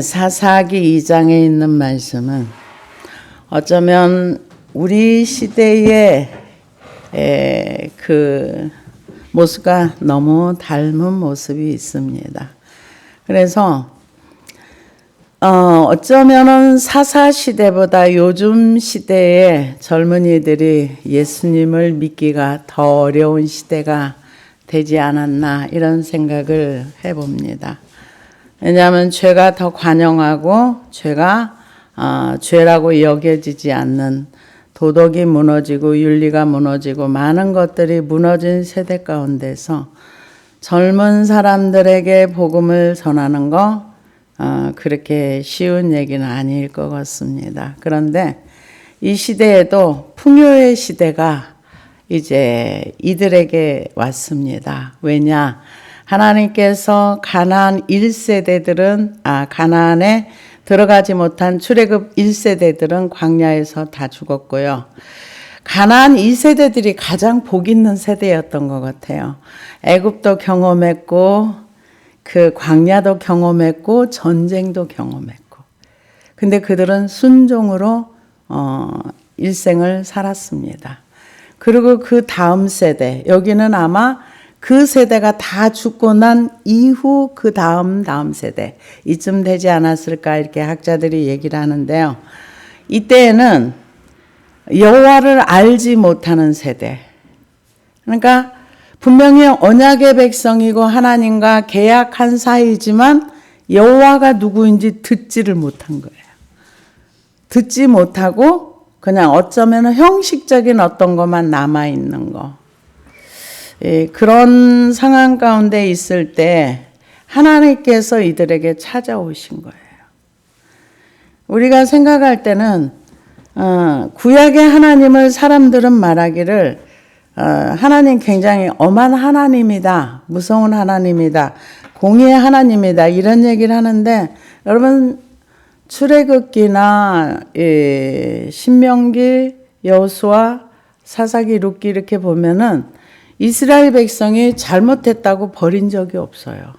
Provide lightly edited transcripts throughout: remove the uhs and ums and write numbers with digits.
사사기 2장에 있는 말씀은 어쩌면 우리 시대의 그 모습과 너무 닮은 모습이 있습니다. 그래서 어쩌면은 사사 시대보다 요즘 시대의 젊은이들이 예수님을 믿기가 더 어려운 시대가 되지 않았나 이런 생각을 해봅니다. 왜냐하면 죄가 더 관영하고 죄가 죄라고 여겨지지 않는 도덕이 무너지고 윤리가 무너지고 많은 것들이 무너진 세대 가운데서 젊은 사람들에게 복음을 전하는 거 그렇게 쉬운 얘기는 아닐 것 같습니다. 그런데 이 시대에도 풍요의 시대가 이제 이들에게 왔습니다. 왜냐? 하나님께서 가나안 1세대들은 가나안에 들어가지 못한 출애굽 1세대들은 광야에서 다 죽었고요. 가나안 2세대들이 가장 복 있는 세대였던 것 같아요. 애굽도 경험했고 그 광야도 경험했고 전쟁도 경험했고. 근데 그들은 순종으로 일생을 살았습니다. 그리고 그 다음 세대, 여기는 아마 그 세대가 다 죽고 난 이후 그 다음 세대 이쯤 되지 않았을까 이렇게 학자들이 얘기를 하는데요. 이때에는 여호와를 알지 못하는 세대. 그러니까 분명히 언약의 백성이고 하나님과 계약한 사이지만 여호와가 누구인지 듣지를 못한 거예요. 듣지 못하고 그냥 어쩌면 형식적인 어떤 것만 남아있는 거. 그런 상황 가운데 있을 때 하나님께서 이들에게 찾아오신 거예요. 우리가 생각할 때는 구약의 하나님을 사람들은 말하기를 하나님 굉장히 엄한 하나님이다, 무서운 하나님이다, 공의의 하나님이다 이런 얘기를 하는데 여러분 출애굽기나 신명기, 여호수아, 사사기, 룻기 이렇게 보면은 이스라엘 백성이 잘못했다고 버린 적이 없어요.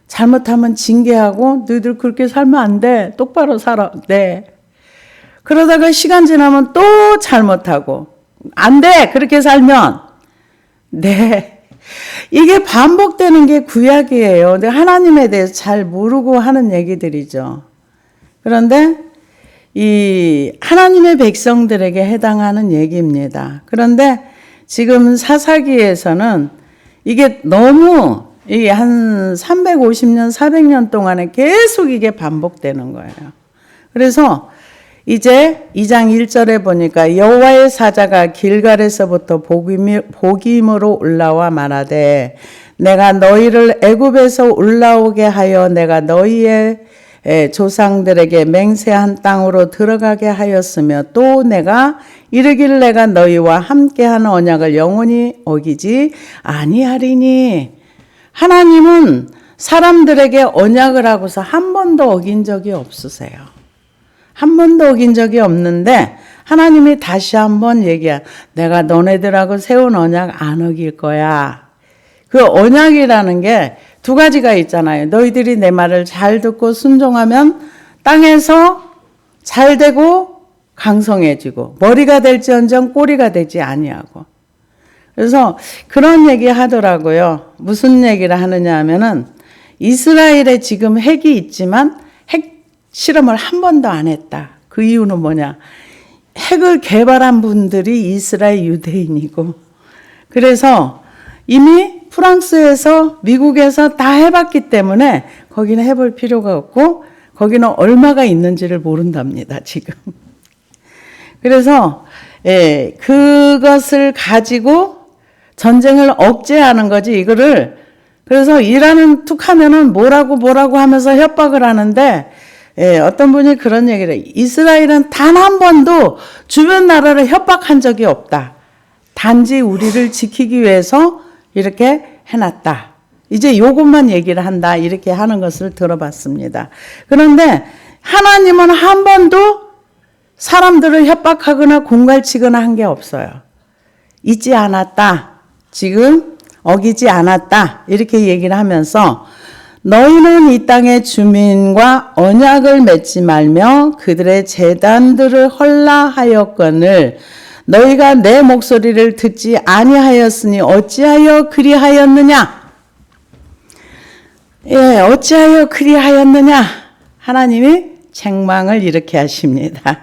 잘못하면 징계하고 너희들 그렇게 살면 안 돼. 똑바로 살아. 네. 그러다가 시간 지나면 또 잘못하고 안 돼. 그렇게 살면. 네. 이게 반복되는 게 구약이에요. 근데 하나님에 대해서 잘 모르고 하는 얘기들이죠. 그런데 이 하나님의 백성들에게 해당하는 얘기입니다. 그런데 지금 사사기에서는 이게 너무 이게 한 350년, 400년 동안에 계속 이게 반복되는 거예요. 그래서 이제 2장 1절에 보니까 여호와의 사자가 길갈에서부터 복임으로 올라와 말하되 내가 너희를 애굽에서 올라오게 하여 내가 너희의 조상들에게 맹세한 땅으로 들어가게 하였으며 또 내가 이르기를 내가 너희와 함께하는 언약을 영원히 어기지 아니하리니. 하나님은 사람들에게 언약을 하고서 한 번도 어긴 적이 없으세요. 한 번도 어긴 적이 없는데 하나님이 다시 한번 내가 너네들하고 세운 언약 안 어길 거야. 그 언약이라는 게 두 가지가 있잖아요. 너희들이 내 말을 잘 듣고 순종하면 땅에서 잘 되고 강성해지고 머리가 될지언정 꼬리가 되지 아니하고. 그래서 그런 얘기 하더라고요. 무슨 얘기를 하느냐 하면은 이스라엘에 지금 핵이 있지만 핵 실험을 한 번도 안 했다. 그 이유는 뭐냐? 핵을 개발한 분들이 이스라엘 유대인이고 그래서 이미 프랑스에서 미국에서 다 해봤기 때문에 거기는 해볼 필요가 없고 거기는 얼마가 있는지를 모른답니다. 지금. 그래서 그것을 가지고 전쟁을 억제하는 거지 이거를. 그래서 이란은 툭 하면은 뭐라고 하면서 협박을 하는데 어떤 분이 그런 얘기를 해요. 이스라엘은 단 한 번도 주변 나라를 협박한 적이 없다. 단지 우리를 지키기 위해서 이렇게 해놨다. 이제 요것만 얘기를 한다. 이렇게 하는 것을 들어봤습니다. 그런데 하나님은 한 번도 사람들을 협박하거나 공갈치거나 한 게 없어요. 잊지 않았다. 지금 어기지 않았다. 이렇게 얘기를 하면서 너희는 이 땅의 주민과 언약을 맺지 말며 그들의 제단들을 헐라하였거늘 너희가 내 목소리를 듣지 아니하였으니 어찌하여 그리하였느냐? 예, 어찌하여 그리하였느냐? 하나님이 책망을 이렇게 하십니다.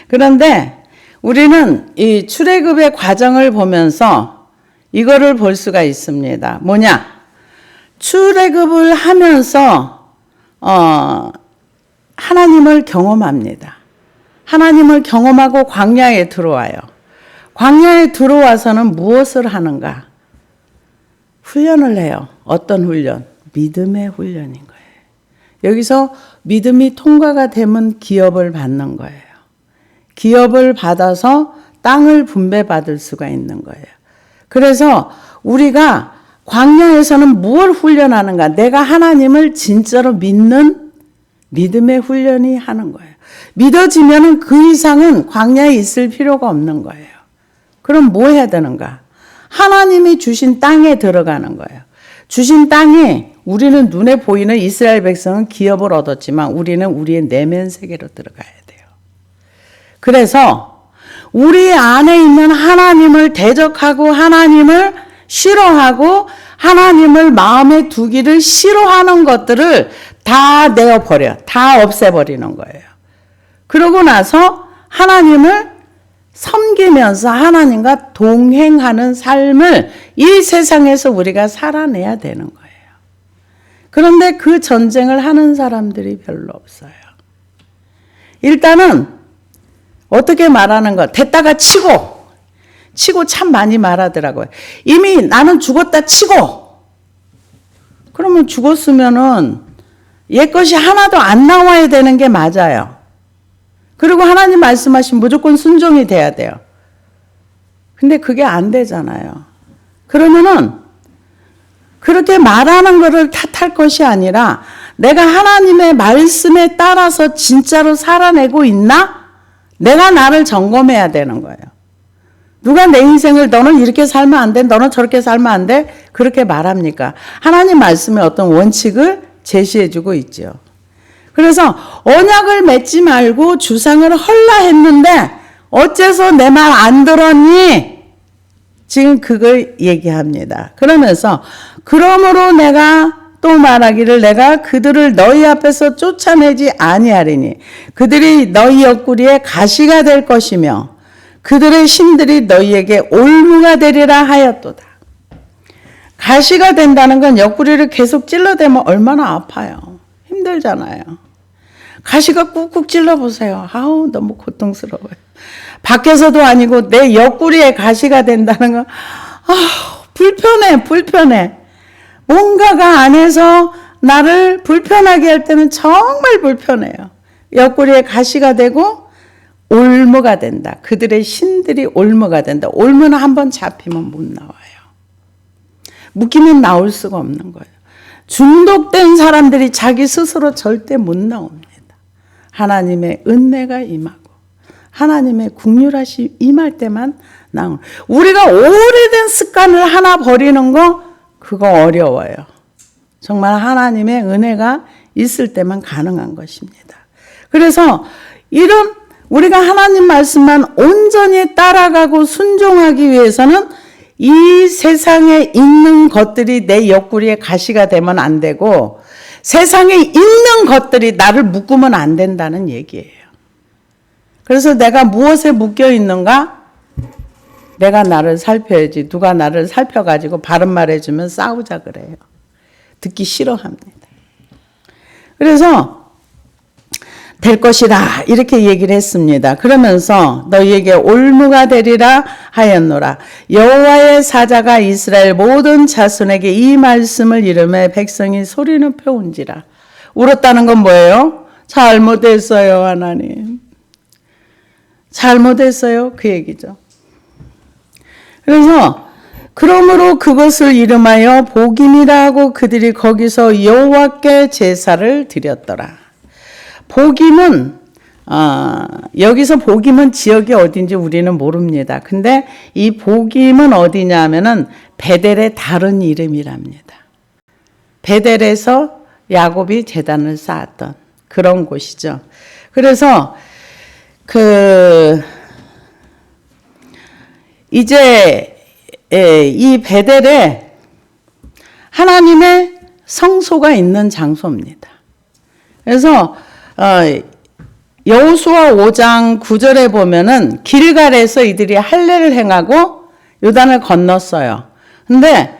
그런데 우리는 이 출애굽의 과정을 보면서 이거를 볼 수가 있습니다. 뭐냐? 출애굽을 하면서 하나님을 경험합니다. 하나님을 경험하고 광야에 들어와요. 광야에 들어와서는 무엇을 하는가? 훈련을 해요. 어떤 훈련? 믿음의 훈련인 거예요. 여기서 믿음이 통과가 되면 기업을 받는 거예요. 기업을 받아서 땅을 분배받을 수가 있는 거예요. 그래서 우리가 광야에서는 무엇을 훈련하는가? 내가 하나님을 진짜로 믿는 믿음의 훈련이 하는 거예요. 믿어지면은 그 이상은 광야에 있을 필요가 없는 거예요. 그럼 뭐 해야 되는가? 하나님이 주신 땅에 들어가는 거예요. 주신 땅이 우리는 눈에 보이는 이스라엘 백성은 기업을 얻었지만 우리는 우리의 내면 세계로 들어가야 돼요. 그래서 우리 안에 있는 하나님을 대적하고 하나님을 싫어하고 하나님을 마음에 두기를 싫어하는 것들을 다 내어버려. 다 없애버리는 거예요. 그러고 나서 하나님을 섬기면서 하나님과 동행하는 삶을 이 세상에서 우리가 살아내야 되는 거예요. 그런데 그 전쟁을 하는 사람들이 별로 없어요. 일단은 어떻게 말하는 것? 됐다가 치고 참 많이 말하더라고요. 이미 나는 죽었다 치고 그러면 죽었으면은 옛것이 하나도 안 나와야 되는 게 맞아요. 그리고 하나님 말씀하신 무조건 순종이 돼야 돼요. 근데 그게 안 되잖아요. 그러면은 그렇게 말하는 것을 탓할 것이 아니라 내가 하나님의 말씀에 따라서 진짜로 살아내고 있나? 내가 나를 점검해야 되는 거예요. 누가 내 인생을 너는 이렇게 살면 안 돼, 너는 저렇게 살면 안 돼? 그렇게 말합니까? 하나님 말씀의 어떤 원칙을 제시해주고 있죠. 그래서 언약을 맺지 말고 주상을 헐라 했는데 어째서 내 말 안 들었니? 지금 그걸 얘기합니다. 그러면서 그러므로 내가 또 말하기를 내가 그들을 너희 앞에서 쫓아내지 아니하리니 그들이 너희 옆구리에 가시가 될 것이며 그들의 신들이 너희에게 올무가 되리라 하였도다. 가시가 된다는 건 옆구리를 계속 찔러대면 얼마나 아파요. 힘들잖아요. 가시가 꾹꾹 찔러보세요. 아우 너무 고통스러워요. 밖에서도 아니고 내 옆구리에 가시가 된다는 건 불편해. 뭔가가 안에서 나를 불편하게 할 때는 정말 불편해요. 옆구리에 가시가 되고 올무가 된다. 그들의 신들이 올무가 된다. 올무는 한번 잡히면 못 나와요. 묶이면 나올 수가 없는 거예요. 중독된 사람들이 자기 스스로 절대 못 나옵니다. 하나님의 은혜가 임하고 하나님의 긍휼하심이 임할 때만 나오는. 우리가 오래된 습관을 하나 버리는 거 그거 어려워요. 정말 하나님의 은혜가 있을 때만 가능한 것입니다. 그래서 이런 우리가 하나님 말씀만 온전히 따라가고 순종하기 위해서는 이 세상에 있는 것들이 내 옆구리에 가시가 되면 안 되고 세상에 있는 것들이 나를 묶으면 안 된다는 얘기예요. 그래서 내가 무엇에 묶여 있는가? 내가 나를 살펴야지. 누가 나를 살펴가지고 바른 말 해주면 싸우자 그래요. 듣기 싫어합니다. 그래서 될 것이라 이렇게 얘기를 했습니다. 그러면서 너희에게 올무가 되리라 하였노라. 여호와의 사자가 이스라엘 모든 자손에게 이 말씀을 이르매 백성이 소리는 펴온지라. 울었다는 건 뭐예요? 잘못했어요 하나님. 잘못했어요 그 얘기죠. 그래서 그러므로 그것을 이름하여 복임이라 하고 그들이 거기서 여호와께 제사를 드렸더라. 복임은 여기서 복임은 지역이 어딘지 우리는 모릅니다. 근데 이 복임은 어디냐 하면은 베델의 다른 이름이랍니다. 베델에서 야곱이 제단을 쌓았던 그런 곳이죠. 그래서 이제 이 베델에 하나님의 성소가 있는 장소입니다. 그래서 여호수아 5장 9절에 보면은 길갈에서 이들이 할례를 행하고 요단을 건넜어요. 근데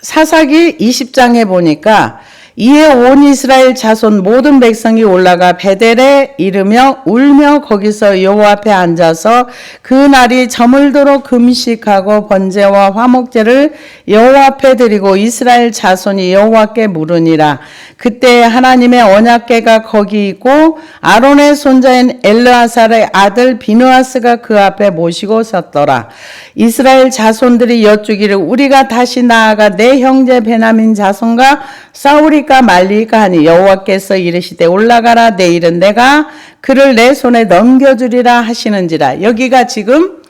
사사기 20장에 보니까 이에 온 이스라엘 자손 모든 백성이 올라가 베델에 이르며 울며 거기서 여호와 앞에 앉아서 그 날이 저물도록 금식하고 번제와 화목제를 여호와 앞에 드리고 이스라엘 자손이 여호와께 물으니라. 그때 하나님의 언약궤가 거기 있고 아론의 손자인 엘르아살의 아들 비느하스가 그 앞에 모시고 섰더라. 이스라엘 자손들이 여쭈기를 우리가 다시 나아가 내 형제 베냐민 자손과 싸우리까 말리까 하니 여호와께서 이르시되 올라가라. 내일은 내가 그를 내 손에 넘겨주리라 하시는지라. 여기가 지금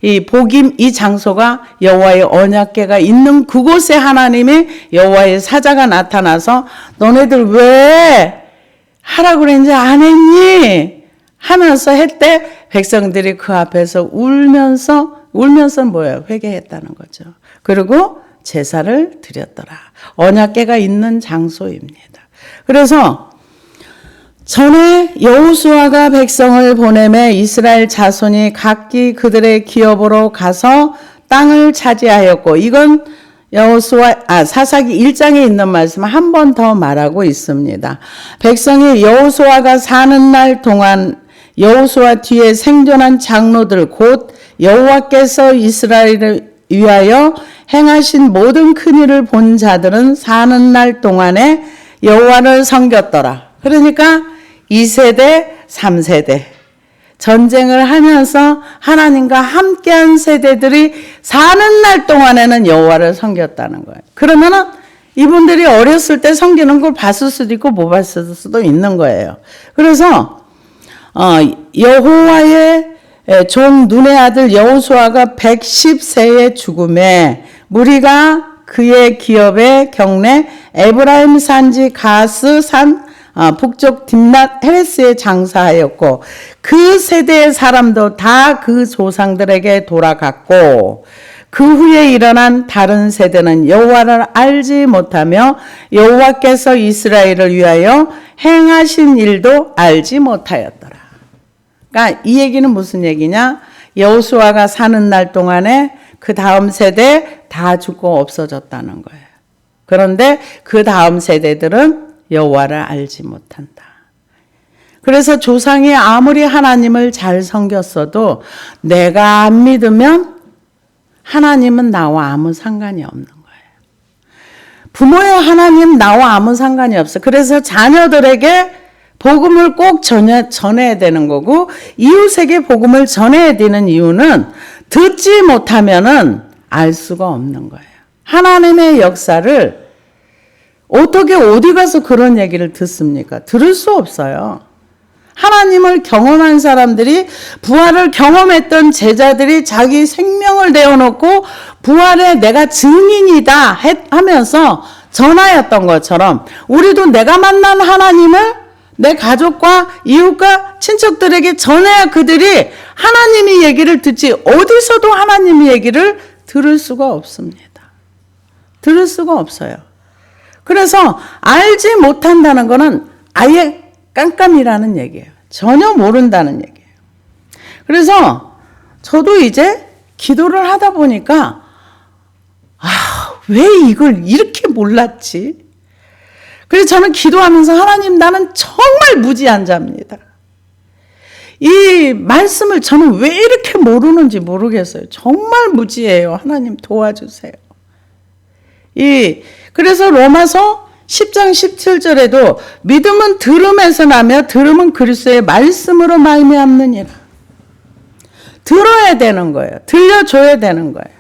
이 복임 이 장소가 여호와의 언약궤가 있는 그곳에 하나님이 여호와의 사자가 나타나서 너네들 왜 하라고 그랬는지 안 했니? 하면서 했대. 백성들이 그 앞에서 울면서 뭐예요? 회개했다는 거죠. 그리고 제사를 드렸더라. 언약궤가 있는 장소입니다. 그래서 전에 여호수아가 백성을 보내매 이스라엘 자손이 각기 그들의 기업으로 가서 땅을 차지하였고 이건 사사기 1장에 있는 말씀 한 번 더 말하고 있습니다. 백성이 여호수아가 사는 날 동안 여호수아 뒤에 생존한 장로들 곧 여호와께서 이스라엘을 위하여 행하신 모든 큰 일을 본 자들은 사는 날 동안에 여호와를 섬겼더라. 그러니까 2세대, 3세대 전쟁을 하면서 하나님과 함께한 세대들이 사는 날 동안에는 여호와를 섬겼다는 거예요. 그러면은 이분들이 어렸을 때 섬기는 걸 봤을 수도 있고 못 봤을 수도 있는 거예요. 그래서 여호와의 종 눈의 아들 여호수아가 110세의 죽음에 무리가 그의 기업의 경내 에브라임 산지 가스 산 북쪽 딥낫 헤레스에 장사하였고 그 세대의 사람도 다 그 조상들에게 돌아갔고 그 후에 일어난 다른 세대는 여호와를 알지 못하며 여호와께서 이스라엘을 위하여 행하신 일도 알지 못하였더라. 그러니까 이 얘기는 무슨 얘기냐? 여호수아가 사는 날 동안에 그 다음 세대 다 죽고 없어졌다는 거예요. 그런데 그 다음 세대들은 여호와를 알지 못한다. 그래서 조상이 아무리 하나님을 잘 섬겼어도 내가 안 믿으면 하나님은 나와 아무 상관이 없는 거예요. 부모의 하나님 나와 아무 상관이 없어. 그래서 자녀들에게 복음을 꼭 전해야 되는 거고 이웃에게 복음을 전해야 되는 이유는 듣지 못하면은 알 수가 없는 거예요. 하나님의 역사를 어떻게 어디 가서 그런 얘기를 듣습니까? 들을 수 없어요. 하나님을 경험한 사람들이 부활을 경험했던 제자들이 자기 생명을 내어놓고 부활에 내가 증인이다 하면서 전하였던 것처럼 우리도 내가 만난 하나님을 내 가족과 이웃과 친척들에게 전해야 그들이 하나님의 얘기를 듣지 어디서도 하나님의 얘기를 들을 수가 없습니다. 들을 수가 없어요. 그래서 알지 못한다는 것은 아예 깜깜이라는 얘기예요. 전혀 모른다는 얘기예요. 그래서 저도 이제 기도를 하다 보니까 왜 이걸 이렇게 몰랐지? 그래서 저는 기도하면서 하나님 나는 정말 무지한 자입니다. 이 말씀을 저는 왜 이렇게 모르는지 모르겠어요. 정말 무지해요. 하나님 도와주세요. 그래서 로마서 10장 17절에도 믿음은 들음에서 나며 들음은 그리스도의 말씀으로 말미암느니라. 들어야 되는 거예요. 들려줘야 되는 거예요.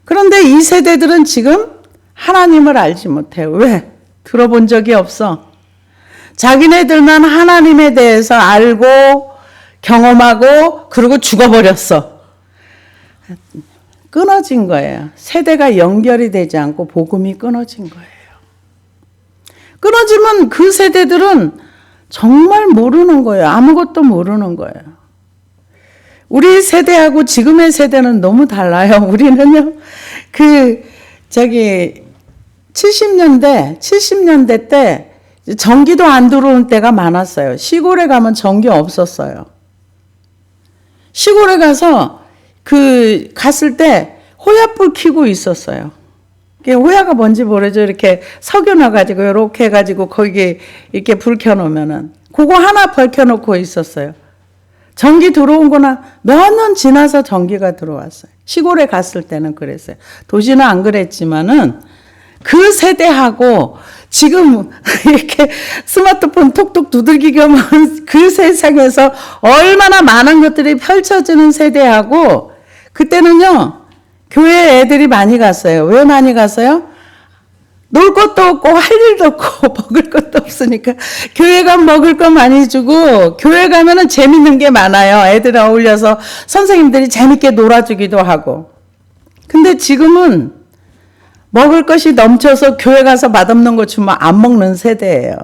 그런데 이 세대들은 지금 하나님을 알지 못해요. 왜? 들어본 적이 없어. 자기네들만 하나님에 대해서 알고 경험하고 그리고 죽어버렸어. 끊어진 거예요. 세대가 연결이 되지 않고 복음이 끊어진 거예요. 끊어지면 그 세대들은 정말 모르는 거예요. 아무것도 모르는 거예요. 우리 세대하고 지금의 세대는 너무 달라요. 우리는요, 70년대 때 전기도 안 들어오는 때가 많았어요. 시골에 가면 전기 없었어요. 시골에 가서 갔을 때 호야불 켜고 있었어요. 호야가 뭔지 모르죠. 이렇게 석여놔가지고, 이렇게 해가지고, 거기에 이렇게 불 켜놓으면은, 그거 하나 벌켜놓고 있었어요. 전기 들어온 거나 몇 년 지나서 전기가 들어왔어요. 시골에 갔을 때는 그랬어요. 도시는 안 그랬지만은, 그 세대하고 지금 이렇게 스마트폰 톡톡 두들기면 그 세상에서 얼마나 많은 것들이 펼쳐지는 세대하고, 그때는요, 교회 애들이 많이 갔어요. 왜 많이 갔어요? 놀 것도 없고 할 일도 없고 먹을 것도 없으니까 교회 가면 먹을 거 많이 주고, 교회 가면은 재밌는 게 많아요. 애들 어울려서 선생님들이 재밌게 놀아주기도 하고. 근데 지금은 먹을 것이 넘쳐서 교회 가서 맛없는 거 주면 안 먹는 세대예요.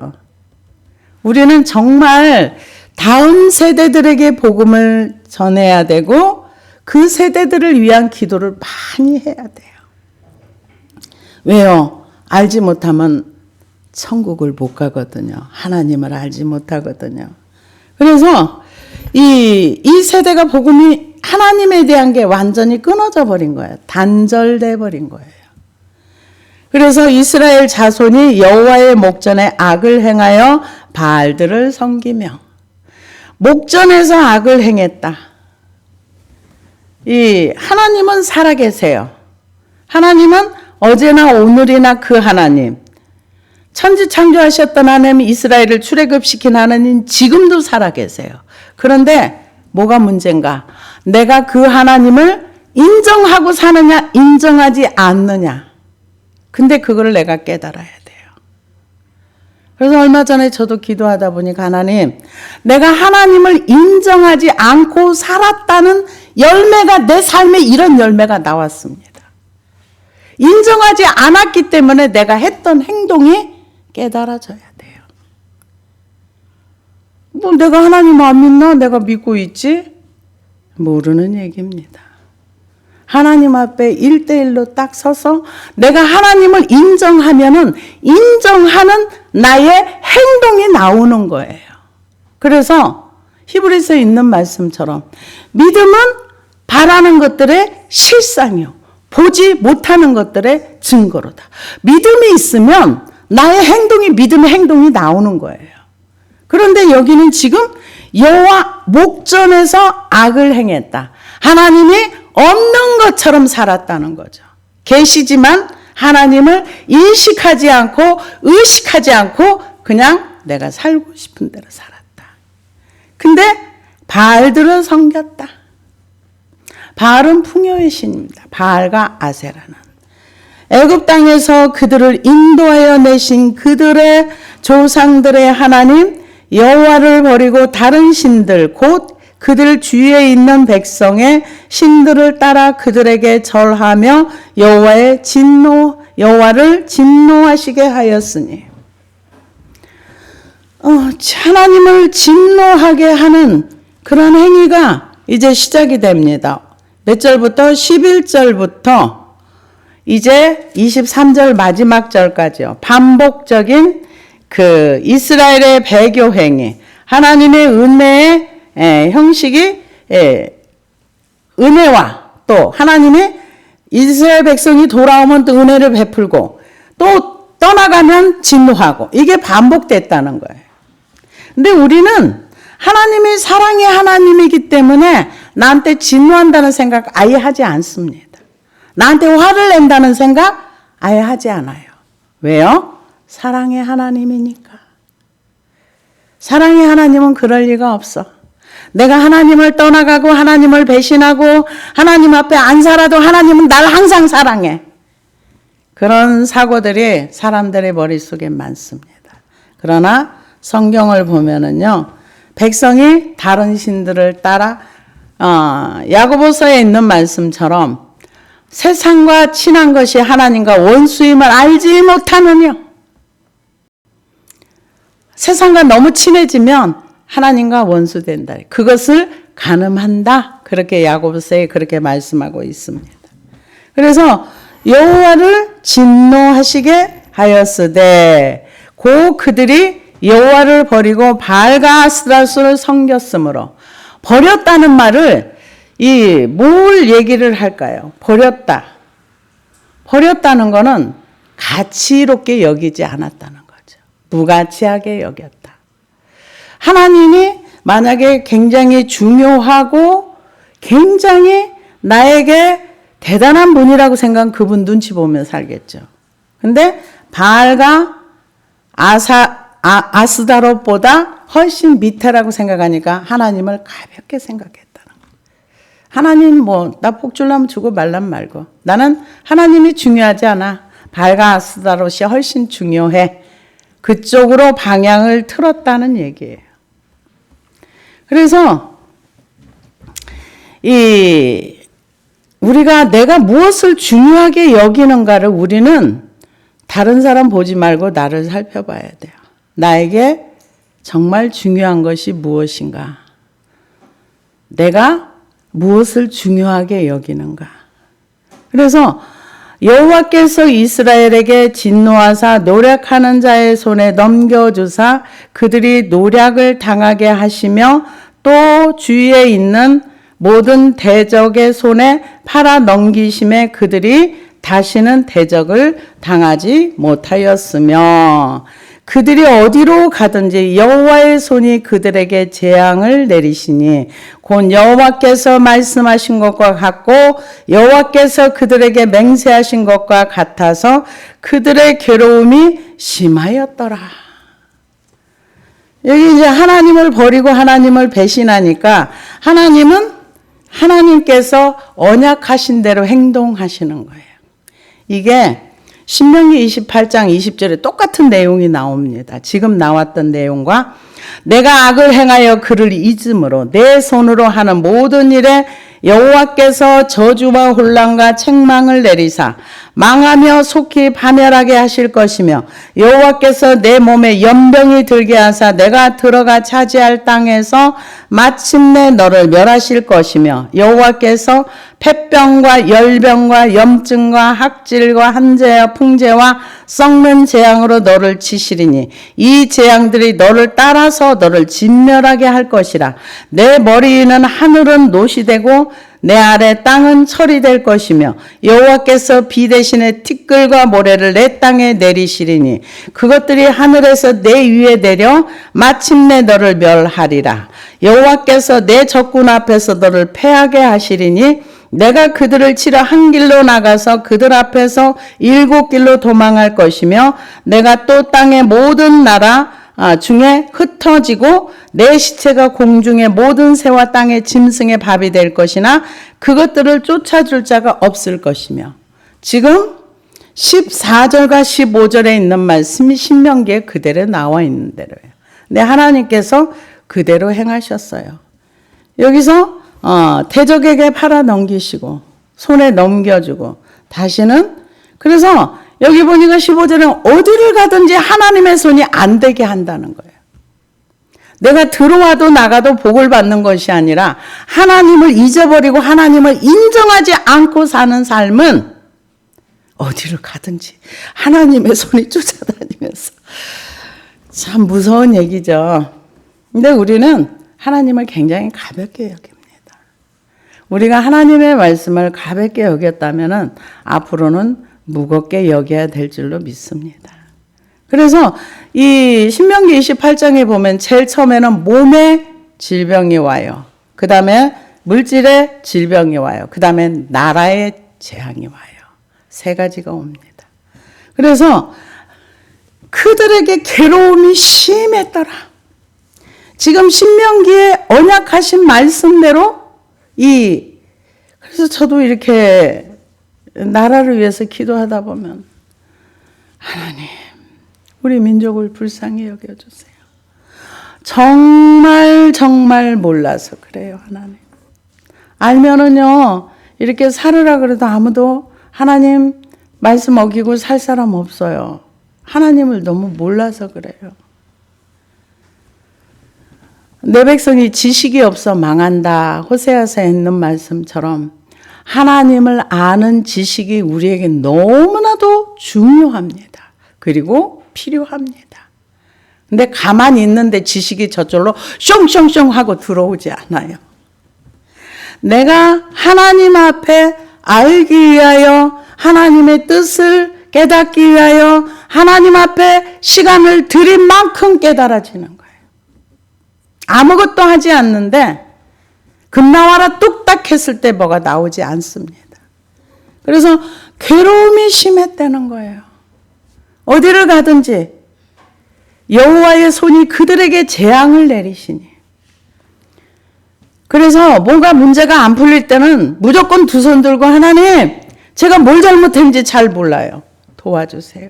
우리는 정말 다음 세대들에게 복음을 전해야 되고, 그 세대들을 위한 기도를 많이 해야 돼요. 왜요? 알지 못하면 천국을 못 가거든요. 하나님을 알지 못하거든요. 그래서 이 세대가 복음이 하나님에 대한 게 완전히 끊어져 버린 거예요. 단절돼 버린 거예요. 그래서 이스라엘 자손이 여호와의 목전에 악을 행하여 바알들을 섬기며, 목전에서 악을 행했다. 하나님은 살아계세요. 하나님은 어제나 오늘이나 그 하나님, 천지 창조하셨던 하나님, 이스라엘을 출애굽시킨 하나님 지금도 살아계세요. 그런데 뭐가 문제인가? 내가 그 하나님을 인정하고 사느냐, 인정하지 않느냐. 근데 그걸 내가 깨달아야 돼요. 그래서 얼마 전에 저도 기도하다 보니까, 하나님, 내가 하나님을 인정하지 않고 살았다는 열매가, 내 삶에 이런 열매가 나왔습니다. 인정하지 않았기 때문에 내가 했던 행동이 깨달아져야 돼요. 내가 하나님 안 믿나? 내가 믿고 있지? 모르는 얘기입니다. 하나님 앞에 1대1로 딱 서서 내가 하나님을 인정하면은 인정하는 나의 행동이 나오는 거예요. 그래서 히브리서에 있는 말씀처럼 믿음은 바라는 것들의 실상이요, 보지 못하는 것들의 증거로다. 믿음이 있으면 나의 행동이, 믿음의 행동이 나오는 거예요. 그런데 여기는 지금 여호와 목전에서 악을 행했다. 하나님이 없는 것처럼 살았다는 거죠. 계시지만 하나님을 인식하지 않고 의식하지 않고 그냥 내가 살고 싶은 대로 살았다. 근데 바알들은 섬겼다. 바알은 풍요의 신입니다. 바알과 아세라는. 애굽 땅에서 그들을 인도하여 내신 그들의 조상들의 하나님 여호와를 버리고 다른 신들, 곧 그들 주위에 있는 백성의 신들을 따라 그들에게 절하며 여호와를 진노하시게 하였으니, 하나님을 진노하게 하는 그런 행위가 이제 시작이 됩니다. 몇 절부터? 11절부터 이제 23절 마지막 절까지요. 반복적인 그 이스라엘의 배교 행위, 하나님의 은혜의 형식이, 은혜와 또 하나님의 이스라엘 백성이 돌아오면 또 은혜를 베풀고 또 떠나가면 진노하고, 이게 반복됐다는 거예요. 근데 우리는 하나님이 사랑의 하나님이기 때문에 나한테 진노한다는 생각 아예 하지 않습니다. 나한테 화를 낸다는 생각 아예 하지 않아요. 왜요? 사랑의 하나님이니까. 사랑의 하나님은 그럴 리가 없어. 내가 하나님을 떠나가고 하나님을 배신하고 하나님 앞에 안 살아도 하나님은 날 항상 사랑해. 그런 사고들이 사람들의 머릿속에 많습니다. 그러나 성경을 보면은요, 백성이 다른 신들을 따라 야고보서에 있는 말씀처럼 세상과 친한 것이 하나님과 원수임을 알지 못하느냐. 세상과 너무 친해지면 하나님과 원수 된다. 그것을 간음한다. 그렇게 야고보서에 그렇게 말씀하고 있습니다. 그래서 여호와를 진노하시게 하였으되 고 그들이 여호와를 버리고 바알과 아스타롯을 섬겼으므로. 버렸다는 말을 뭘 얘기를 할까요? 버렸다는 거는 가치롭게 여기지 않았다는 거죠. 무가치하게 여겼다. 하나님이 만약에 굉장히 중요하고 굉장히 나에게 대단한 분이라고 생각한 그분 눈치 보며 살겠죠. 근데 바알과 아스다롯보다 훨씬 밑에라고 생각하니까 하나님을 가볍게 생각했다는 거예요. 하나님 나 복 주려면 주고 말란 말고 나는 하나님이 중요하지 않아. 바알과 아스다롯이 훨씬 중요해. 그쪽으로 방향을 틀었다는 얘기예요. 그래서 우리가 내가 무엇을 중요하게 여기는가를 우리는 다른 사람 보지 말고 나를 살펴봐야 돼요. 나에게 정말 중요한 것이 무엇인가? 내가 무엇을 중요하게 여기는가? 그래서 여호와께서 이스라엘에게 진노하사 노력하는 자의 손에 넘겨주사 그들이 노력을 당하게 하시며 또 주위에 있는 모든 대적의 손에 팔아 넘기심에 그들이 다시는 대적을 당하지 못하였으며 그들이 어디로 가든지 여호와의 손이 그들에게 재앙을 내리시니 곧 여호와께서 말씀하신 것과 같고 여호와께서 그들에게 맹세하신 것과 같아서 그들의 괴로움이 심하였더라. 여기 이제 하나님을 버리고 하나님을 배신하니까 하나님께서 언약하신 대로 행동하시는 거예요. 이게 신명기 28장 20절에 똑같은 내용이 나옵니다. 지금 나왔던 내용과 내가 악을 행하여 그를 잊음으로 내 손으로 하는 모든 일에 여호와께서 저주와 혼란과 책망을 내리사 망하며 속히 파멸하게 하실 것이며 여호와께서 내 몸에 연병이 들게 하사 내가 들어가 차지할 땅에서 마침내 너를 멸하실 것이며 여호와께서 폐병과 열병과 염증과 학질과 한재와 풍재와 썩는 재앙으로 너를 치시리니 이 재앙들이 너를 따라서 너를 진멸하게 할 것이라. 내 머리 위는 하늘은 노시 되고 내 아래 땅은 철이 될 것이며 여호와께서 비 대신에 티끌과 모래를 내 땅에 내리시리니 그것들이 하늘에서 내 위에 내려 마침내 너를 멸하리라. 여호와께서 내 적군 앞에서 너를 패하게 하시리니 내가 그들을 치러 한 길로 나가서 그들 앞에서 7길로 도망할 것이며 내가 또 땅의 모든 나라 중에 흩어지고 내 시체가 공중의 모든 새와 땅의 짐승의 밥이 될 것이나 그것들을 쫓아줄 자가 없을 것이며 지금 14절과 15절에 있는 말씀이 신명기에 그대로 나와 있는 대로예요. 근데 하나님께서 그대로 행하셨어요. 여기서 대적에게 팔아 넘기시고 손에 넘겨주고 다시는 그래서 여기 보니까 15절은 어디를 가든지 하나님의 손이 안 되게 한다는 거예요. 내가 들어와도 나가도 복을 받는 것이 아니라 하나님을 잊어버리고 하나님을 인정하지 않고 사는 삶은 어디를 가든지 하나님의 손이 쫓아다니면서 참 무서운 얘기죠. 근데 우리는 하나님을 굉장히 가볍게 여깁니다. 우리가 하나님의 말씀을 가볍게 여겼다면 앞으로는 무겁게 여겨야 될 줄로 믿습니다. 그래서 이 신명기 28장에 보면 제일 처음에는 몸에 질병이 와요. 그 다음에 물질의 질병이 와요. 그 다음에 나라의 재앙이 와요. 세 가지가 옵니다. 그래서 그들에게 괴로움이 심했더라. 지금 신명기에 언약하신 말씀대로 그래서 저도 이렇게 나라를 위해서 기도하다 보면 하나님 우리 민족을 불쌍히 여겨주세요. 정말 몰라서 그래요. 하나님 알면은요 이렇게 살으라 그래도 아무도 하나님 말씀 어기고 살 사람 없어요. 하나님을 너무 몰라서 그래요. 내 백성이 지식이 없어 망한다. 호세아서에 있는 말씀처럼 하나님을 아는 지식이 우리에게 너무나도 중요합니다. 그리고 필요합니다. 근데 가만히 있는데 지식이 저절로 숑숑숑 하고 들어오지 않아요. 내가 하나님 앞에 알기 위하여 하나님의 뜻을 깨닫기 위하여 하나님 앞에 시간을 들인 만큼 깨달아지는 거예요. 아무것도 하지 않는데 금나와라 뚝딱 했을 때 뭐가 나오지 않습니다. 그래서 괴로움이 심했다는 거예요. 어디를 가든지 여호와의 손이 그들에게 재앙을 내리시니. 그래서 뭔가 문제가 안 풀릴 때는 무조건 두 손 들고 하나님, 제가 뭘 잘못했는지 잘 몰라요. 도와주세요.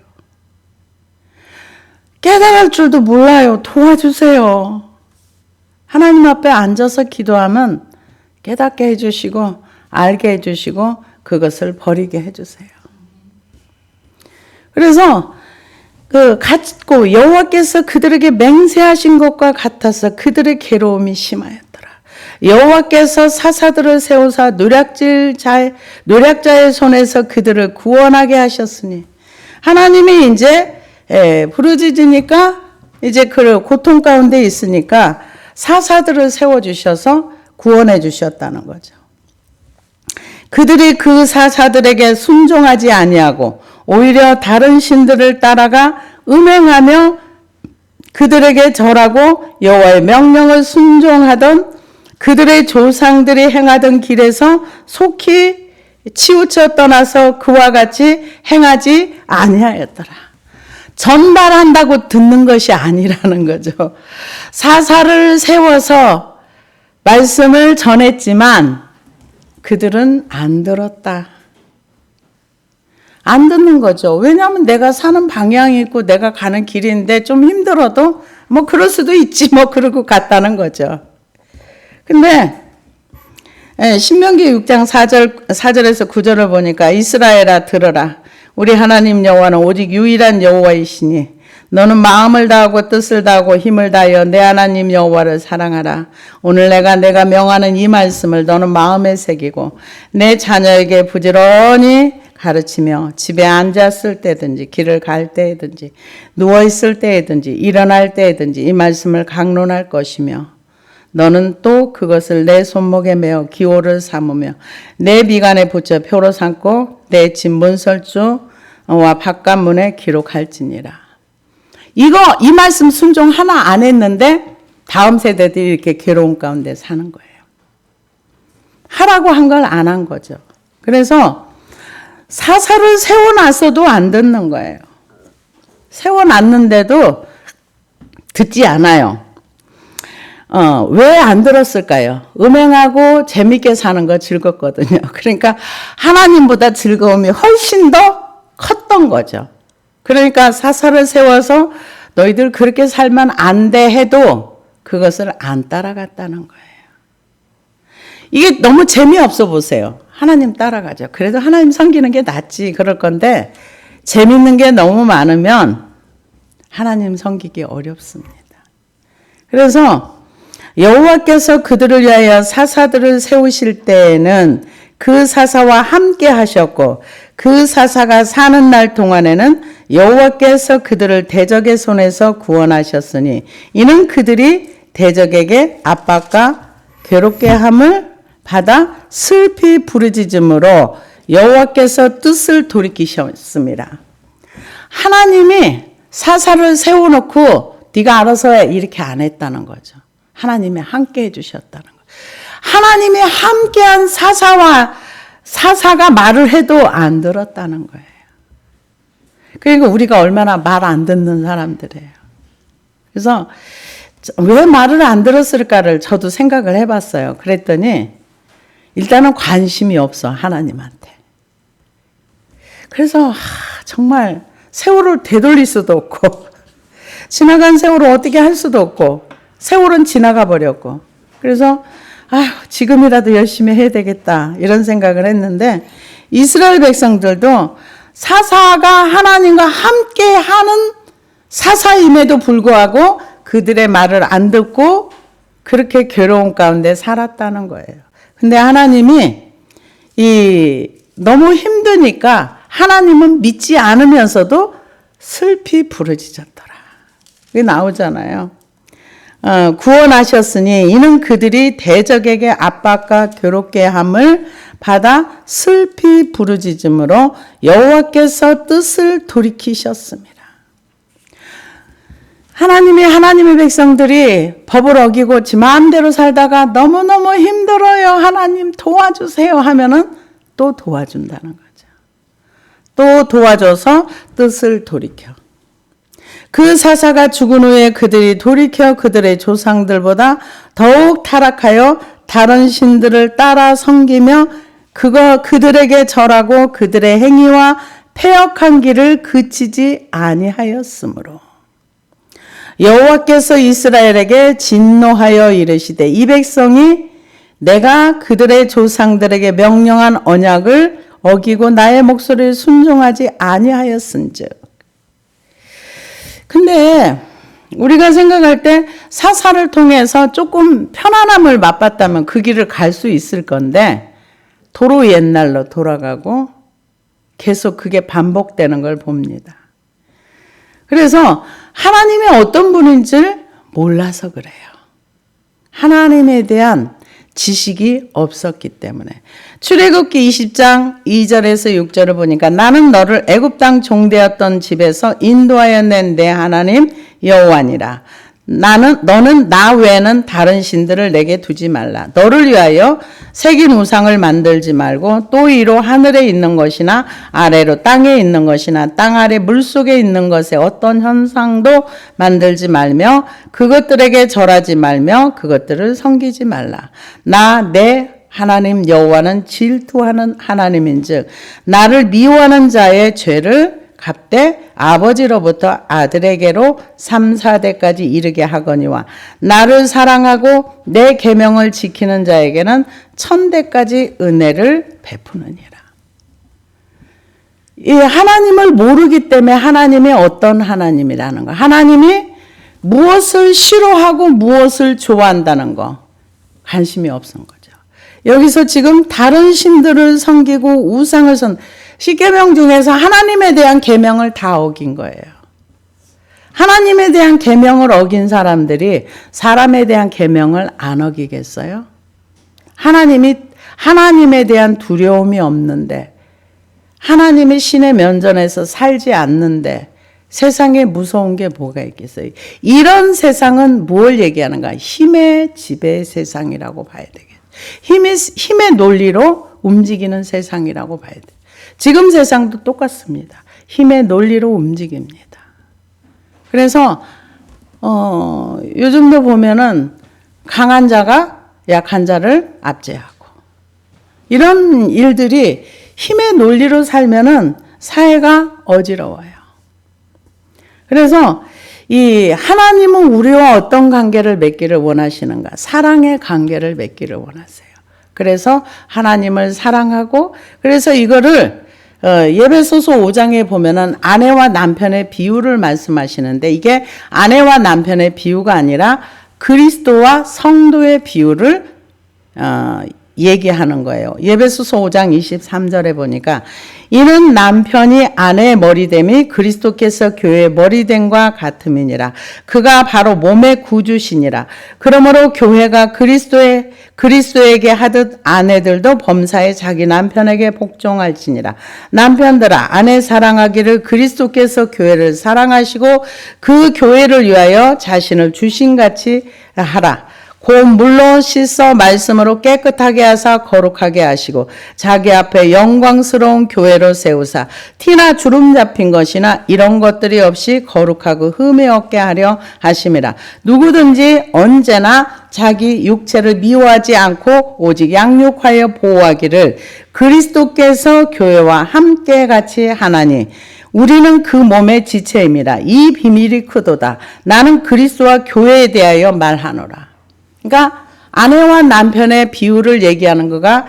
깨달을 줄도 몰라요. 도와주세요. 하나님 앞에 앉아서 기도하면 깨닫게 해주시고 알게 해주시고 그것을 버리게 해주세요. 그래서 같고 여호와께서 그들에게 맹세하신 것과 같아서 그들의 괴로움이 심하였더라. 여호와께서 사사들을 세우사 노략자의 손에서 그들을 구원하게 하셨으니 하나님이 이제 부르짖으니까 이제 그 고통 가운데 있으니까 사사들을 세워주셔서 구원해 주셨다는 거죠. 그들이 그 사사들에게 순종하지 아니하고 오히려 다른 신들을 따라가 음행하며 그들에게 절하고 여호와의 명령을 순종하던 그들의 조상들이 행하던 길에서 속히 치우쳐 떠나서 그와 같이 행하지 아니하였더라. 전달한다고 듣는 것이 아니라는 거죠. 사사를 세워서 말씀을 전했지만 그들은 안 들었다. 안 듣는 거죠. 왜냐하면 내가 사는 방향이 있고 내가 가는 길인데 좀 힘들어도 뭐 그럴 수도 있지 뭐 그러고 갔다는 거죠. 근데 신명기 6장 4절에서 9절을 보니까 이스라엘아 들어라. 우리 하나님 여호와는 오직 유일한 여호와이시니 너는 마음을 다하고 뜻을 다하고 힘을 다하여 내 하나님 여호와를 사랑하라. 오늘 내가 명하는 이 말씀을 너는 마음에 새기고 내 자녀에게 부지런히 가르치며 집에 앉았을 때든지 길을 갈 때든지 누워있을 때든지 일어날 때든지 이 말씀을 강론할 것이며 너는 또 그것을 내 손목에 메어 기호를 삼으며 내 미간에 붙여 표로 삼고 내 집 문설주와 바깥문에 기록할지니라. 이 말씀 순종 하나 안 했는데 다음 세대들이 이렇게 괴로운 가운데 사는 거예요. 하라고 한 걸 안 한 거죠. 그래서 사사를 세워놨어도 안 듣는 거예요. 세워놨는데도 듣지 않아요. 왜 안 들었을까요? 음행하고 재밌게 사는 거 즐겁거든요. 그러니까 하나님보다 즐거움이 훨씬 더 컸던 거죠. 그러니까 사사를 세워서 너희들 그렇게 살면 안 돼 해도 그것을 안 따라갔다는 거예요. 이게 너무 재미없어 보세요. 하나님 따라가죠. 그래도 하나님 섬기는 게 낫지 그럴 건데 재밌는 게 너무 많으면 하나님 섬기기 어렵습니다. 그래서 여호와께서 그들을 위하여 사사들을 세우실 때에는 그 사사와 함께 하셨고 그 사사가 사는 날 동안에는 여호와께서 그들을 대적의 손에서 구원하셨으니 이는 그들이 대적에게 압박과 괴롭게 함을 받아 슬피 부르짖음으로 여호와께서 뜻을 돌이키셨습니다. 하나님이 사사를 세워놓고 네가 알아서 해 이렇게 안 했다는 거죠. 하나님이 함께 해주셨다는 거예요. 하나님이 함께한 사사가 말을 해도 안 들었다는 거예요. 그러니까 우리가 얼마나 말 안 듣는 사람들이에요. 그래서 왜 말을 안 들었을까를 저도 생각을 해봤어요. 그랬더니 일단은 관심이 없어 하나님한테. 그래서 정말 세월을 되돌릴 수도 없고 지나간 세월을 어떻게 할 수도 없고 세월은 지나가 버렸고 그래서 지금이라도 열심히 해야 되겠다 이런 생각을 했는데 이스라엘 백성들도 사사가 하나님과 함께하는 사사임에도 불구하고 그들의 말을 안 듣고 그렇게 괴로운 가운데 살았다는 거예요. 근데 하나님이 너무 힘드니까 하나님은 믿지 않으면서도 슬피 부르짖었더라. 그게 나오잖아요. 구원하셨으니 이는 그들이 대적에게 압박과 괴롭게 함을 받아 슬피 부르짖음으로 여호와께서 뜻을 돌이키셨습니다. 하나님의 백성들이 법을 어기고 지 마음대로 살다가 너무너무 힘들어요. 하나님 도와주세요 하면은 또 도와준다는 거죠. 또 도와줘서 뜻을 돌이켜. 그 사사가 죽은 후에 그들이 돌이켜 그들의 조상들보다 더욱 타락하여 다른 신들을 따라 섬기며 그들에게 절하고 그들의 행위와 패역한 길을 그치지 아니하였으므로 여호와께서 이스라엘에게 진노하여 이르시되 이 백성이 내가 그들의 조상들에게 명령한 언약을 어기고 나의 목소리를 순종하지 아니하였은즉. 근데 우리가 생각할 때 사사를 통해서 조금 편안함을 맛봤다면 그 길을 갈 수 있을 건데 도로 옛날로 돌아가고 계속 그게 반복되는 걸 봅니다. 그래서 하나님이 어떤 분인지를 몰라서 그래요. 하나님에 대한 지식이 없었기 때문에. 출애굽기 20장 2절에서 6절을 보니까 나는 너를 애굽 땅 종되었던 집에서 인도하여 낸 내 하나님 여호와니라. 너는 나 외에는 다른 신들을 내게 두지 말라. 너를 위하여 새긴 우상을 만들지 말고 또 이로 하늘에 있는 것이나 아래로 땅에 있는 것이나 땅 아래 물속에 있는 것에 어떤 현상도 만들지 말며 그것들에게 절하지 말며 그것들을 섬기지 말라. 나 내 하나님 여호와는 질투하는 하나님인즉 나를 미워하는 자의 죄를 갚되 아버지로부터 아들에게로 3, 4대까지 이르게 하거니와 나를 사랑하고 내 계명을 지키는 자에게는 1000대까지 은혜를 베푸느니라. 이 하나님을 모르기 때문에 하나님이 어떤 하나님이라는 거, 하나님이 무엇을 싫어하고 무엇을 좋아한다는 거 관심이 없은 거죠. 여기서 지금 다른 신들을 섬기고 우상을 십계명 중에서 하나님에 대한 계명을 다 어긴 거예요. 하나님에 대한 계명을 어긴 사람들이 사람에 대한 계명을 안 어기겠어요? 하나님에 대한 두려움이 없는데, 하나님의 신의 면전에서 살지 않는데 세상에 무서운 게 뭐가 있겠어요? 이런 세상은 뭘 얘기하는가? 힘의 지배 세상이라고 봐야 되겠어요. 힘의 논리로 움직이는 세상이라고 봐야 돼요. 지금 세상도 똑같습니다. 힘의 논리로 움직입니다. 그래서 요즘도 보면은 강한 자가 약한 자를 압제하고 이런 일들이 힘의 논리로 살면은 사회가 어지러워요. 그래서 이 하나님은 우리와 어떤 관계를 맺기를 원하시는가? 사랑의 관계를 맺기를 원하세요. 그래서 하나님을 사랑하고, 그래서 이거를 예배소서 5장에 보면은 아내와 남편의 비유를 말씀하시는데, 이게 아내와 남편의 비유가 아니라 그리스도와 성도의 비유를 얘기하는 거예요. 예배소서 5장 23절에 보니까 이는 남편이 아내의 머리됨이 그리스도께서 교회의 머리됨과 같음이니라. 그가 바로 몸의 구주시니라. 그러므로 교회가 그리스도에게 하듯 아내들도 범사에 자기 남편에게 복종할지니라. 남편들아 아내 사랑하기를 그리스도께서 교회를 사랑하시고 그 교회를 위하여 자신을 주신같이 하라. 곧 물로 씻어 말씀으로 깨끗하게 하사 거룩하게 하시고 자기 앞에 영광스러운 교회로 세우사 티나 주름 잡힌 것이나 이런 것들이 없이 거룩하고 흠이 없게 하려 하심이라. 누구든지 언제나 자기 육체를 미워하지 않고 오직 양육하여 보호하기를 그리스도께서 교회와 함께 같이 하나니 우리는 그 몸의 지체임이라. 이 비밀이 크도다. 나는 그리스도와 교회에 대하여 말하노라. 그러니까 아내와 남편의 비유를 얘기하는 거가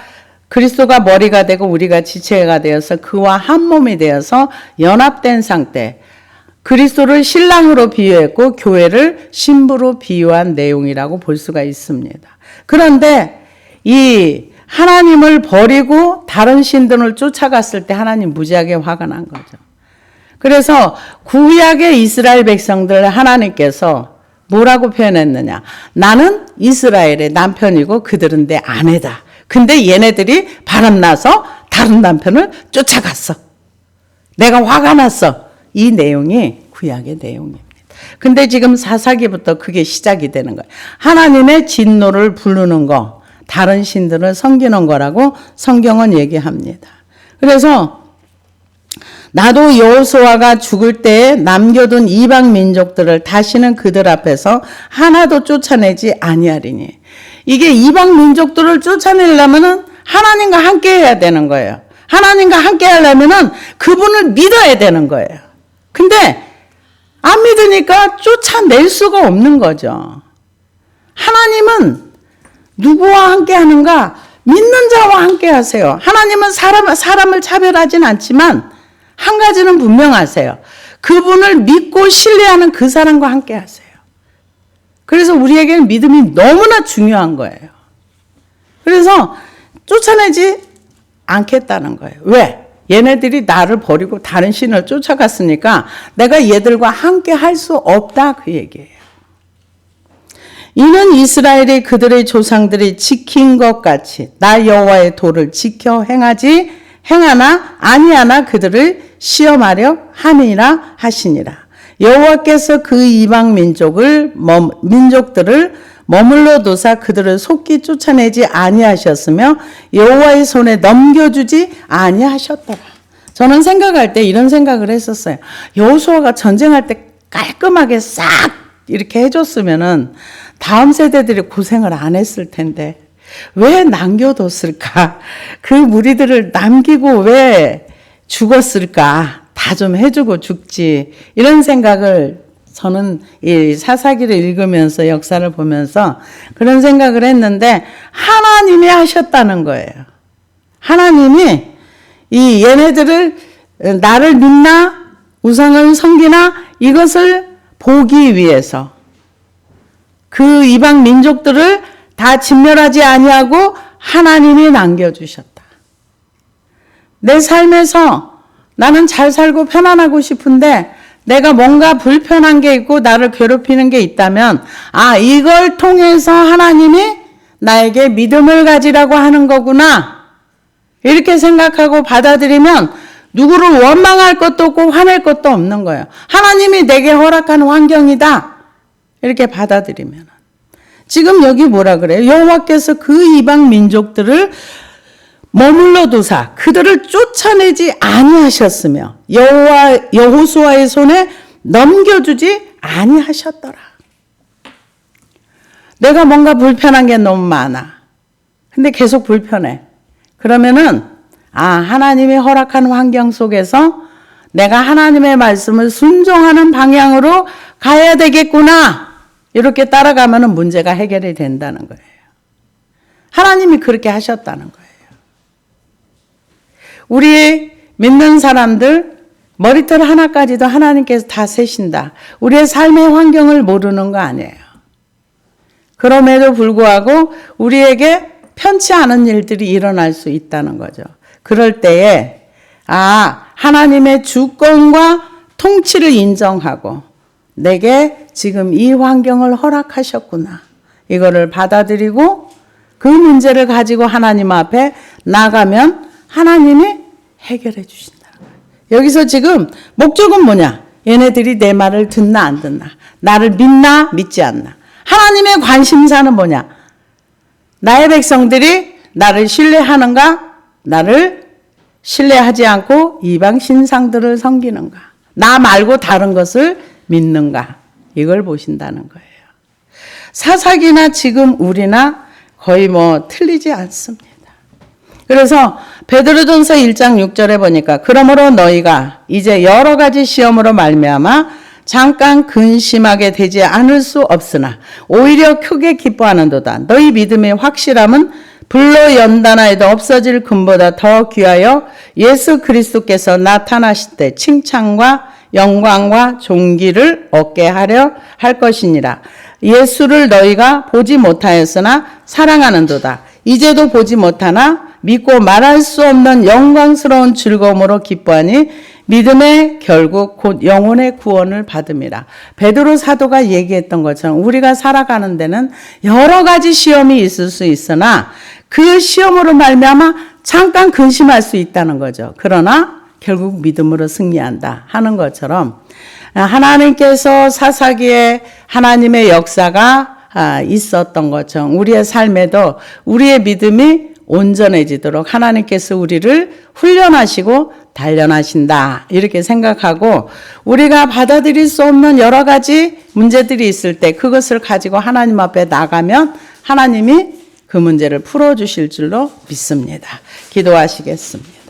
그리스도가 머리가 되고 우리가 지체가 되어서 그와 한 몸이 되어서 연합된 상태. 그리스도를 신랑으로 비유했고 교회를 신부로 비유한 내용이라고 볼 수가 있습니다. 그런데 이 하나님을 버리고 다른 신들을 쫓아갔을 때 하나님 무지하게 화가 난 거죠. 그래서 구약의 이스라엘 백성들 하나님께서 뭐라고 표현했느냐. 나는 이스라엘의 남편이고 그들은 내 아내다. 근데 얘네들이 바람나서 다른 남편을 쫓아갔어. 내가 화가 났어. 이 내용이 구약의 내용입니다. 근데 지금 사사기부터 그게 시작이 되는 거예요. 하나님의 진노를 부르는 거, 다른 신들을 섬기는 거라고 성경은 얘기합니다. 그래서 나도 여호수아가 죽을 때에 남겨둔 이방 민족들을 다시는 그들 앞에서 하나도 쫓아내지 아니하리니. 이게 이방 민족들을 쫓아내려면은 하나님과 함께 해야 되는 거예요. 하나님과 함께 하려면은 그분을 믿어야 되는 거예요. 근데 안 믿으니까 쫓아낼 수가 없는 거죠. 하나님은 누구와 함께 하는가? 믿는 자와 함께 하세요. 하나님은 사람을 차별하진 않지만 한 가지는 분명하세요. 그분을 믿고 신뢰하는 그 사람과 함께 하세요. 그래서 우리에게는 믿음이 너무나 중요한 거예요. 그래서 쫓아내지 않겠다는 거예요. 왜? 얘네들이 나를 버리고 다른 신을 쫓아갔으니까 내가 얘들과 함께 할 수 없다 그 얘기예요. 이는 이스라엘이 그들의 조상들이 지킨 것 같이 나 여호와의 도를 지켜 행하나 아니하나 그들을 시험하려 함이라 하시니라. 여호와께서 그 이방 민족들을 머물러 두사 그들을 속히 쫓아내지 아니하셨으며 여호와의 손에 넘겨주지 아니하셨더라. 저는 생각할 때 이런 생각을 했었어요. 여호수아가 전쟁할 때 깔끔하게 싹 이렇게 해줬으면은 다음 세대들이 고생을 안 했을 텐데 왜 남겨뒀을까? 그 무리들을 남기고 왜 죽었을까? 다 좀 해주고 죽지. 이런 생각을 저는 이 사사기를 읽으면서 역사를 보면서 그런 생각을 했는데 하나님이 하셨다는 거예요. 하나님이 이 얘네들을 나를 믿나 우상을 섬기나 이것을 보기 위해서 그 이방 민족들을 다 진멸하지 아니하고 하나님이 남겨주셨다. 내 삶에서 나는 잘 살고 편안하고 싶은데 내가 뭔가 불편한 게 있고 나를 괴롭히는 게 있다면 이걸 통해서 하나님이 나에게 믿음을 가지라고 하는 거구나. 이렇게 생각하고 받아들이면 누구를 원망할 것도 없고 화낼 것도 없는 거예요. 하나님이 내게 허락한 환경이다. 이렇게 받아들이면. 지금 여기 뭐라 그래요? 여호와께서 그 이방 민족들을 머물러 두사 그들을 쫓아내지 아니하셨으며 여호수아의 손에 넘겨주지 아니하셨더라. 내가 뭔가 불편한 게 너무 많아. 근데 계속 불편해. 그러면은 하나님이 허락한 환경 속에서 내가 하나님의 말씀을 순종하는 방향으로 가야 되겠구나. 이렇게 따라가면은 문제가 해결이 된다는 거예요. 하나님이 그렇게 하셨다는 거예요. 우리 믿는 사람들 머리털 하나까지도 하나님께서 다 세신다. 우리의 삶의 환경을 모르는 거 아니에요. 그럼에도 불구하고 우리에게 편치 않은 일들이 일어날 수 있다는 거죠. 그럴 때에 하나님의 주권과 통치를 인정하고 내게 지금 이 환경을 허락하셨구나. 이거를 받아들이고 그 문제를 가지고 하나님 앞에 나가면 하나님이 해결해 주신다는 거예요. 여기서 지금 목적은 뭐냐? 얘네들이 내 말을 듣나 안 듣나? 나를 믿나 믿지 않나? 하나님의 관심사는 뭐냐? 나의 백성들이 나를 신뢰하는가? 나를 신뢰하지 않고 이방 신상들을 섬기는가? 나 말고 다른 것을 믿는가? 이걸 보신다는 거예요. 사사기나 지금 우리나 거의 틀리지 않습니다. 그래서 베드로전서 1장 6절에 보니까 그러므로 너희가 이제 여러 가지 시험으로 말미암아 잠깐 근심하게 되지 않을 수 없으나 오히려 크게 기뻐하는도다. 너희 믿음의 확실함은 불로 연단하여도 없어질 금보다 더 귀하여 예수 그리스도께서 나타나실 때 칭찬과 영광과 존귀를 얻게 하려 할 것이니라. 예수를 너희가 보지 못하였으나 사랑하는도다. 이제도 보지 못하나 믿고 말할 수 없는 영광스러운 즐거움으로 기뻐하니 믿음의 결국 곧 영혼의 구원을 받음이라. 베드로 사도가 얘기했던 것처럼 우리가 살아가는 데는 여러 가지 시험이 있을 수 있으나 그 시험으로 말미암아 잠깐 근심할 수 있다는 거죠. 그러나 결국 믿음으로 승리한다 하는 것처럼 하나님께서 사사기에 하나님의 역사가 있었던 것처럼 우리의 삶에도 우리의 믿음이 온전해지도록 하나님께서 우리를 훈련하시고 단련하신다 이렇게 생각하고 우리가 받아들일 수 없는 여러 가지 문제들이 있을 때 그것을 가지고 하나님 앞에 나가면 하나님이 그 문제를 풀어주실 줄로 믿습니다. 기도하시겠습니다.